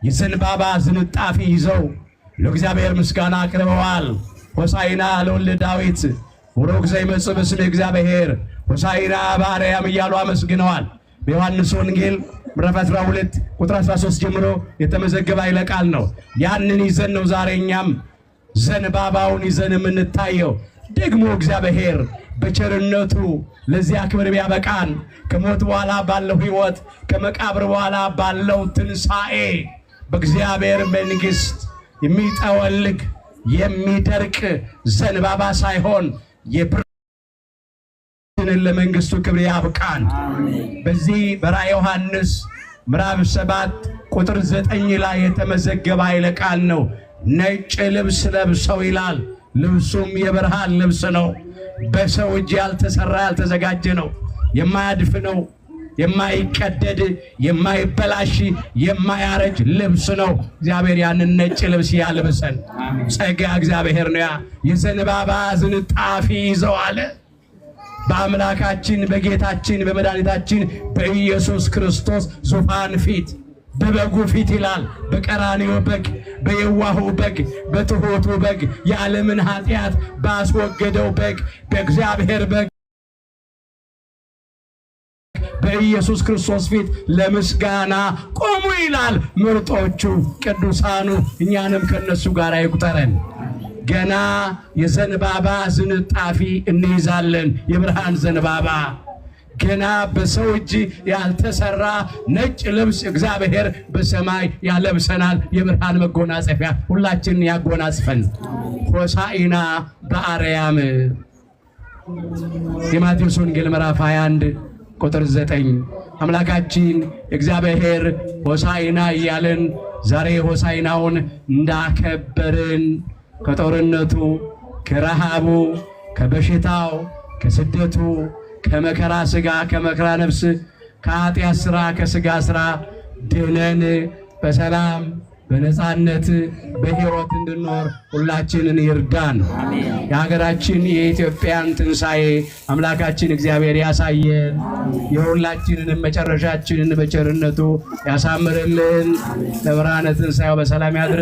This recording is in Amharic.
የዘንባባ ዝንጣፊ ይዘው ለእግዚአብሔር ምስጋና አቅርበዋል። ሆሳዕና ለወልደ ዳዊት ወሮግ ዘይመጽእ በስመ እግዚአብሔር ሆሳዕና በአርያም እያሉ አመስግነዋል። በዮሐንስ ወንጌል ምዕራፍ 12 ቁጥር 13 ጀምሮ የተመዘገበ ኃይለ ቃል ነው። ያንን ይዘን ነው ዛሬ እኛም ዘንባባውን ይዘን የምንታየው። ደግሞ እግዚአብሔር በቸርነቱ ለዚያ ክብር ቢያበቃን ከሞት በኋላ ባለው ሕይወት ከመቃብር በኋላ ባለው ትንሣኤ በእግዚአብሔር መንግሥት የሚጠወልግ የሚደርቅ ዘንባባ ሳይሆን የብርሃንን ለመንግሥቱ ክብር ያብቃን። በዚህ በራዕየ ዮሐንስ ምዕራፍ 7 ቁጥር 9 ላይ የተመዘገበ ኃይለ ቃል ነው። ነጭ ልብስ ለብሰው ይላል። ልብሱም የብርሃን ልብስ ነው። በሰው እጅ ያልተሰራ ያልተዘጋጀ ነው። የማያድፍ ነው። የማይቀደድ የማይበላሽ የማያረጅ ልብስ ነው። እግዚአብሔር ያንን ነጭ ልብስ ያልብሰን። ጸጋ እግዚአብሔር ነው። ያ የዘንባባ ዝንጣፊ ይዘው አለ በአምላካችን በጌታችን በመድኃኒታችን በኢየሱስ ክርስቶስ ዙፋን ፊት በበጉ ፊት ይላል። በቀራንዮ በግ በየዋሁ በግ በትሑቱ በግ የዓለምን ኃጢአት ባስወገደው በግ በእግዚአብሔር በግ በኢየሱስ ክርስቶስ ፊት ለምስጋና ቆሙ ይላል። ምርጦቹ ቅዱሳኑ እኛንም ከነሱ ጋር ይቁጠረን። ገና የዘንባባ ዝንጣፊ እንይዛለን። የብርሃን ዘንባባ ገና በሰው እጅ ያልተሰራ ነጭ ልብስ እግዚአብሔር በሰማይ ያለብሰናል። የብርሃን መጎናጸፊያ ሁላችንን ያጎናጽፈን። ሆሳዕና በአርያም የማቴዎስ ወንጌል ምዕራፍ 21 ቁጥር 9 አምላካችን እግዚአብሔር ሆሳዕና እያለን ዛሬ ሆሳዕናውን እንዳከበርን ከጦርነቱ ከረሃቡ ከበሽታው ከስደቱ ከመከራ ሥጋ ከመከራ ነፍስ ከኃጢአት ሥራ ከሥጋ ሥራ ድነን በሰላም በነፃነት በሕይወት እንድንኖር ሁላችንን ይርዳን። የሀገራችን የኢትዮጵያን ትንሣኤ አምላካችን እግዚአብሔር ያሳየን። የሁላችንንም መጨረሻችንን በቸርነቱ ያሳምርልን። ለብርሃነ ትንሣኤው በሰላም ያድርሰን።